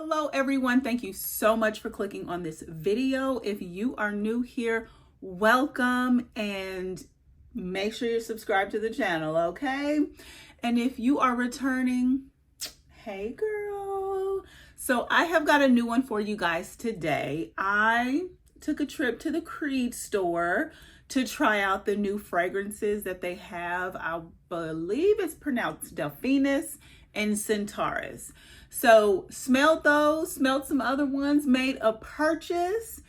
Hello everyone, thank you so much for clicking on this video. If you are new here, welcome, and make sure you're subscribed to the channel, okay? And if you are returning, hey girl. So I have got a new one for you guys today. I took a trip to the Creed store to try out the new fragrances that they have. I believe it's pronounced Delphinus and Centaurus. So smelled those, smelled some other ones, made a purchase,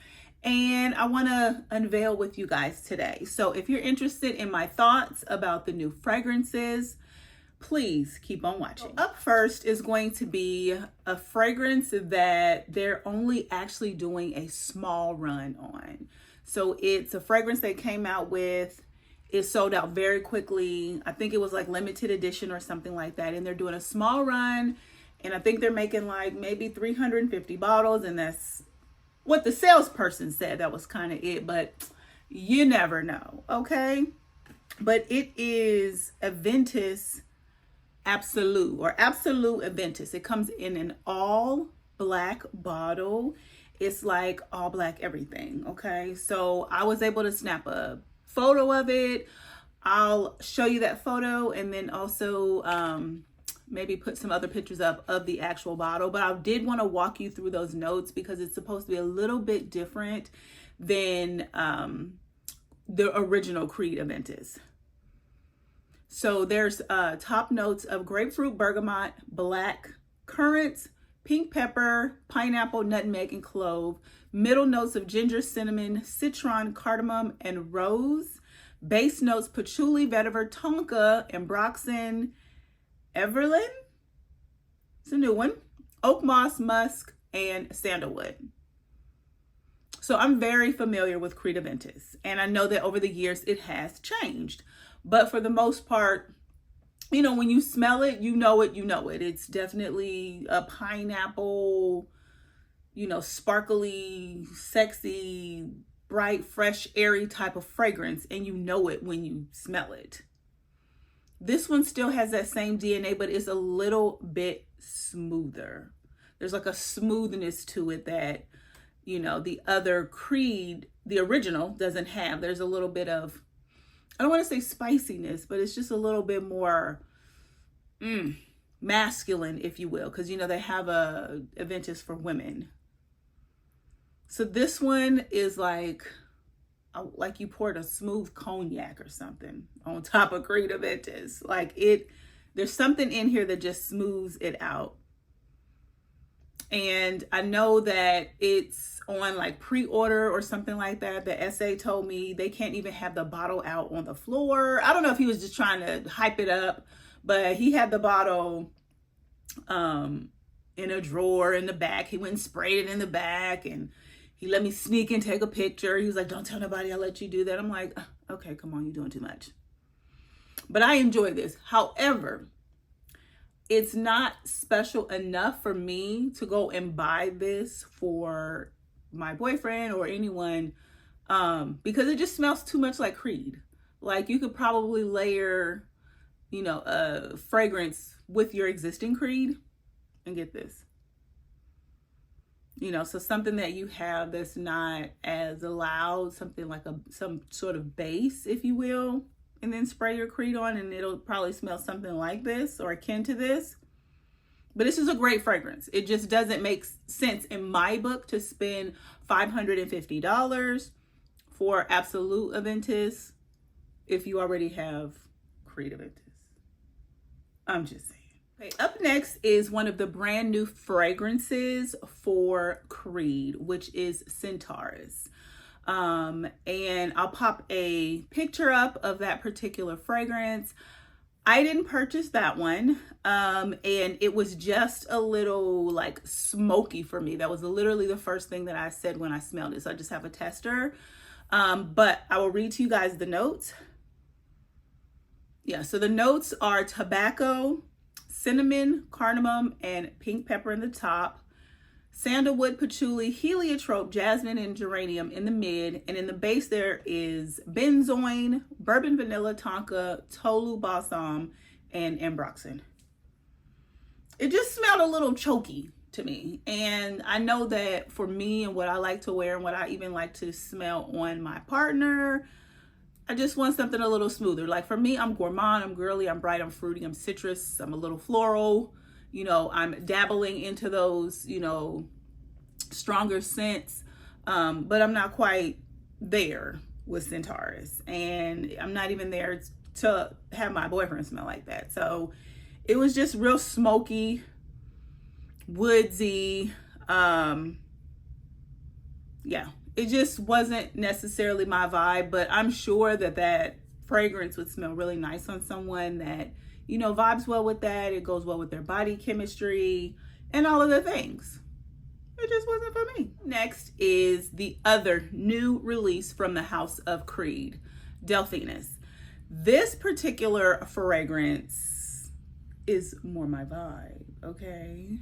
and I want to unveil with you guys today. So if you're interested in my thoughts about the new fragrances, please keep on watching. Up first is going to be a fragrance that they're only actually doing a small run on. So it's a fragrance they came out with. It sold out very quickly. I think it was like limited edition or something like that. And they're doing a small run. And I think they're making like maybe 350 bottles. And that's what the salesperson said. That was kind of it. But you never know. Okay. But it is Aventus Absolu or Absolu Aventus. It comes in an all black bottle. It's like all black everything. Okay. So I was able to snap a photo of it. I'll show you that photo and then also maybe put some other pictures up of the actual bottle. But I did want to walk you through those notes because it's supposed to be a little bit different than the original Creed Aventus. So there's top notes of grapefruit, bergamot, black currants, pink pepper, pineapple, nutmeg, and clove. Middle notes of ginger, cinnamon, citron, cardamom, and rose. Base notes patchouli, vetiver, tonka, ambroxan, everlin. It's a new one. Oak moss, musk, and sandalwood. So I'm very familiar with Creed Aventus, and I know that over the years it has changed. But for the most part, you know, when you smell it, you know it, you know it. It's definitely a pineapple, you know, sparkly, sexy, bright, fresh, airy type of fragrance. And you know it when you smell it. This one still has that same DNA, but it's a little bit smoother. There's like a smoothness to it that, you know, the other Creed, the original, doesn't have. There's a little bit of, I don't want to say spiciness, but it's just a little bit more masculine, if you will, because, you know, they have a Aventus for women. So this one is like you poured a smooth cognac or something on top of Creed Aventus. Like there's something in here that just smooths it out. And I know that it's on like pre-order or something like that. The SA told me they can't even have the bottle out on the floor. I don't know if he was just trying to hype it up, but he had the bottle in a drawer in the back. He went and sprayed it in the back, and he let me sneak and take a picture. He was like, don't tell nobody, I'll let you do that. I'm like, okay, come on, you're doing too much. But I enjoy this. However, it's not special enough for me to go and buy this for my boyfriend or anyone because it just smells too much like Creed. Like you could probably layer, you know, a fragrance with your existing Creed and get this. You know, so something that you have that's not as loud, something like some sort of base, if you will, and then spray your Creed on and it'll probably smell something like this or akin to this. But this is a great fragrance. It just doesn't make sense in my book to spend $550 for Absolu Aventus if you already have Creed Aventus. I'm just saying. Okay, up next is one of the brand new fragrances for Creed, which is Centaurus. And I'll pop a picture up of that particular fragrance. I didn't purchase that one. And it was just a little like smoky for me. That was literally the first thing that I said when I smelled it. So I just have a tester. But I will read to you guys the notes. Yeah, so the notes are tobacco, cinnamon, cardamom, and pink pepper in the top. Sandalwood, patchouli, heliotrope, jasmine, and geranium in the mid. And in the base there is benzoin, bourbon, vanilla, tonka, Tolu, balsam, and ambroxan. It just smelled a little choky to me. And I know that for me and what I like to wear and what I even like to smell on my partner, I just want something a little smoother. Like for me, I'm gourmand, I'm girly, I'm bright, I'm fruity, I'm citrus, I'm a little floral. You know, I'm dabbling into those, you know, stronger scents, but I'm not quite there with Centaurus, and I'm not even there to have my boyfriend smell like that. So it was just real smoky, woodsy. Yeah, it just wasn't necessarily my vibe, but I'm sure that that fragrance would smell really nice on someone that, you know, vibes well with that. It goes well with their body chemistry and all of the things. It just wasn't for me. Next is the other new release from the House of Creed, Delphinus. This particular fragrance is more my vibe, okay?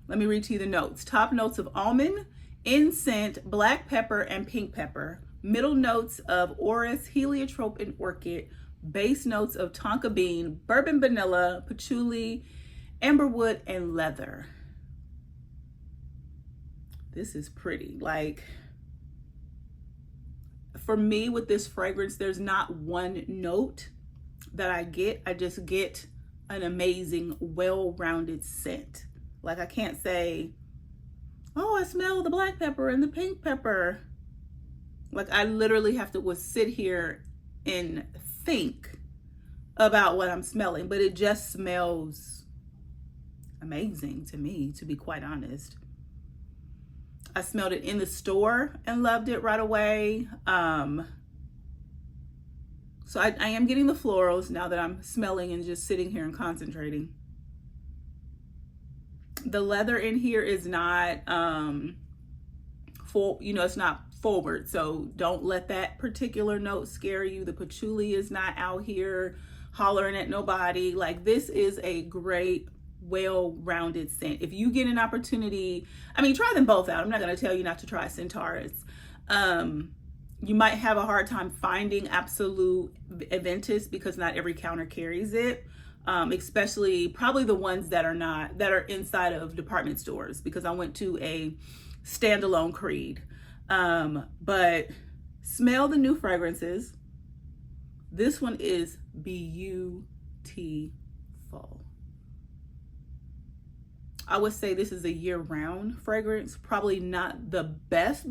Let me read to you the notes. Top notes of almond, incense, black pepper, and pink pepper. Middle notes of orris, heliotrope, and orchid. Base notes of tonka bean, bourbon vanilla, patchouli, amberwood, and leather. This is pretty. Like, for me with this fragrance, there's not one note that I get. I just get an amazing, well-rounded scent. Like, I can't say, oh, I smell the black pepper and the pink pepper. Like, I literally have to sit here and think about what I'm smelling, but it just smells amazing to me, to be quite honest. I smelled it in the store and loved it right away. So I am getting the florals now that I'm smelling and just sitting here and concentrating. The leather in here is not full, you know, it's not forward. So don't let that particular note scare you. The patchouli is not out here hollering at nobody. Like, this is a great, well-rounded scent. If you get an opportunity, I mean, try them both out. I'm not going to tell you not to try Centaurus. You might have a hard time finding Absolu Aventus because not every counter carries it. Especially probably the ones that are inside of department stores, because I went to a standalone Creed. But smell the new fragrances. This one is beautiful. I would say this is a year-round fragrance. Probably not the best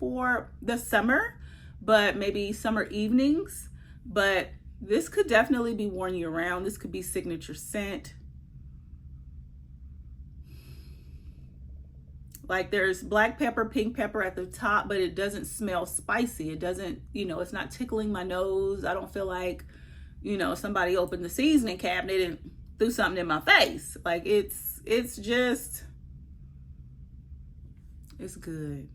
for the summer, but maybe summer evenings. But this could definitely be worn year-round. This could be signature scent. Like, there's black pepper, pink pepper at the top, but it doesn't smell spicy. It doesn't, you know, it's not tickling my nose. I don't feel like, you know, somebody opened the seasoning cabinet and threw something in my face. Like, it's just, it's good.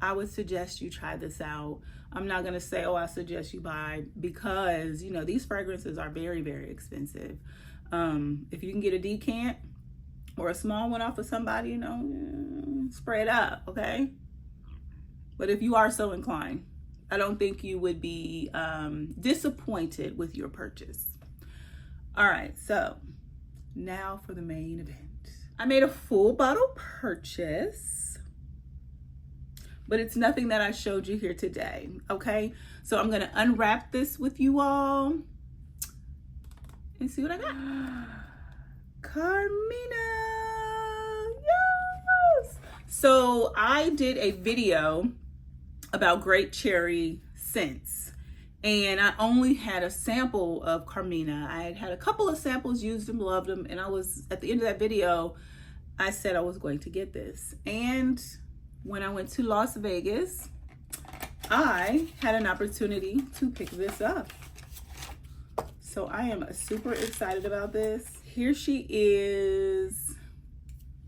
I would suggest you try this out. I'm not going to say, oh, I suggest you buy, because, you know, these fragrances are very, very expensive. If you can get a decant or a small one off of somebody, you know, spray it up, okay? But if you are so inclined, I don't think you would be disappointed with your purchase. All right, so now for the main event. I made a full bottle purchase, but it's nothing that I showed you here today, okay? So I'm gonna unwrap this with you all and see what I got. Carmina, yes! So I did a video about grape cherry scents, and I only had a sample of Carmina. I had a couple of samples, used them, loved them, and I was, at the end of that video, I said I was going to get this. And when I went to Las Vegas, I had an opportunity to pick this up. So I am super excited about this. Here she is.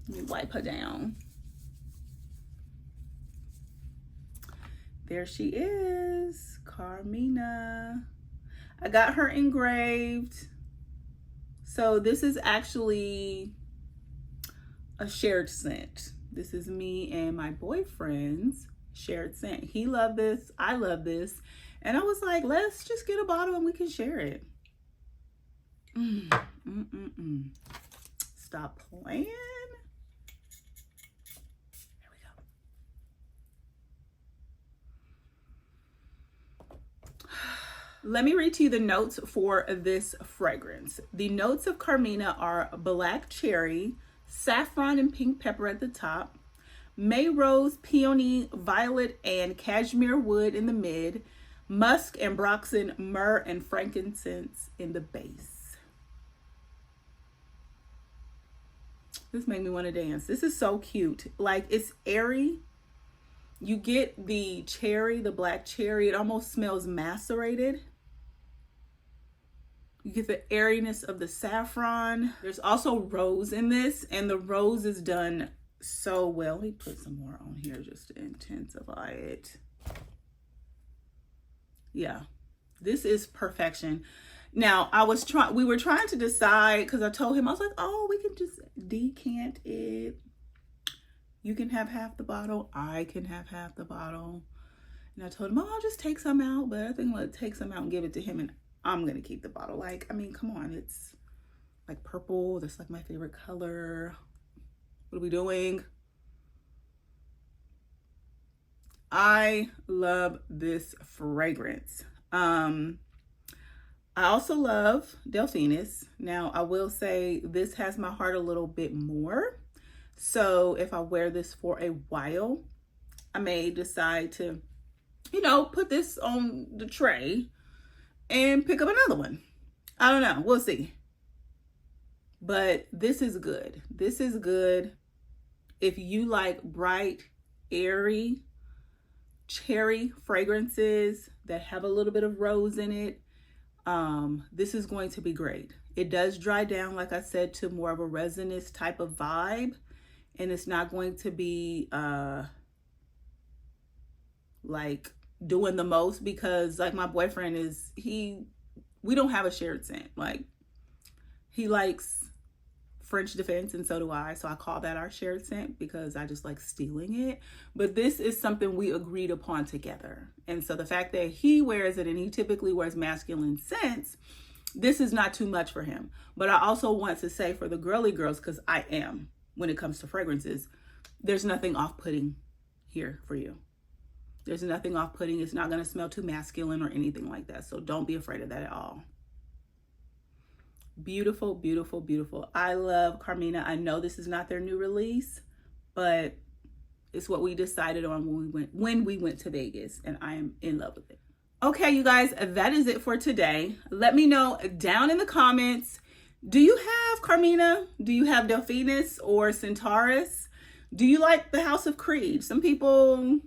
Let me wipe her down. There she is, Carmina. I got her engraved. So this is actually a shared scent. This is me and my boyfriend's shared scent. He loved this, I love this. And I was like, let's just get a bottle and we can share it. Stop playing. Let me read to you the notes for this fragrance. The notes of Carmina are black cherry, saffron and pink pepper at the top, May rose, peony, violet, and cashmere wood in the mid, musk and broxen, myrrh, and frankincense in the base. This made me want to dance. This is so cute. Like, it's airy. You get the cherry, the black cherry. It almost smells macerated. You get the airiness of the saffron. There's also rose in this, and the rose is done so well. Let me put some more on here just to intensify it. Yeah, this is perfection. Now, we were trying to decide, because I told him, I was like, oh, we can just decant it. You can have half the bottle. I can have half the bottle. And I told him, oh, I'll just take some out. But I think I'll take some out and give it to him, and I'm going to keep the bottle. Like, I mean, come on. It's like purple. That's like my favorite color. What are we doing? I love this fragrance. I also love Delphinus. Now, I will say this has my heart a little bit more. So if I wear this for a while, I may decide to, you know, put this on the tray and pick up another one. I don't know. We'll see. But this is good. This is good. If you like bright, airy, cherry fragrances that have a little bit of rose in it, this is going to be great. It does dry down, like I said, to more of a resinous type of vibe. And it's not going to be like doing the most, because like my boyfriend is, we don't have a shared scent. Like, he likes French Defense and so do I. So I call that our shared scent because I just like stealing it. But this is something we agreed upon together. And so the fact that he wears it and he typically wears masculine scents, this is not too much for him. But I also want to say for the girly girls, because I am, when it comes to fragrances, there's nothing off-putting here for you. There's nothing off-putting. It's not going to smell too masculine or anything like that. So don't be afraid of that at all. Beautiful, beautiful, beautiful. I love Carmina. I know this is not their new release, but it's what we decided on when we went to Vegas, and I am in love with it. Okay, you guys, that is it for today. Let me know down in the comments, do you have Carmina? Do you have Delphinus or Centaurus? Do you like the House of Creed? Some people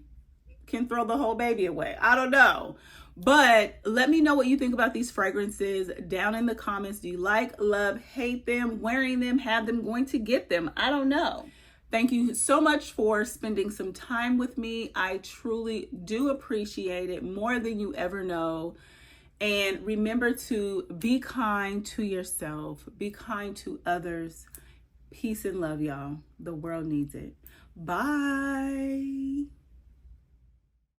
can throw the whole baby away. I don't know. But let me know what you think about these fragrances down in the comments. Do you like, love, hate them, wearing them, have them, going to get them? I don't know. Thank you so much for spending some time with me. I truly do appreciate it more than you ever know. And remember to be kind to yourself. Be kind to others. Peace and love, y'all. The world needs it. Bye.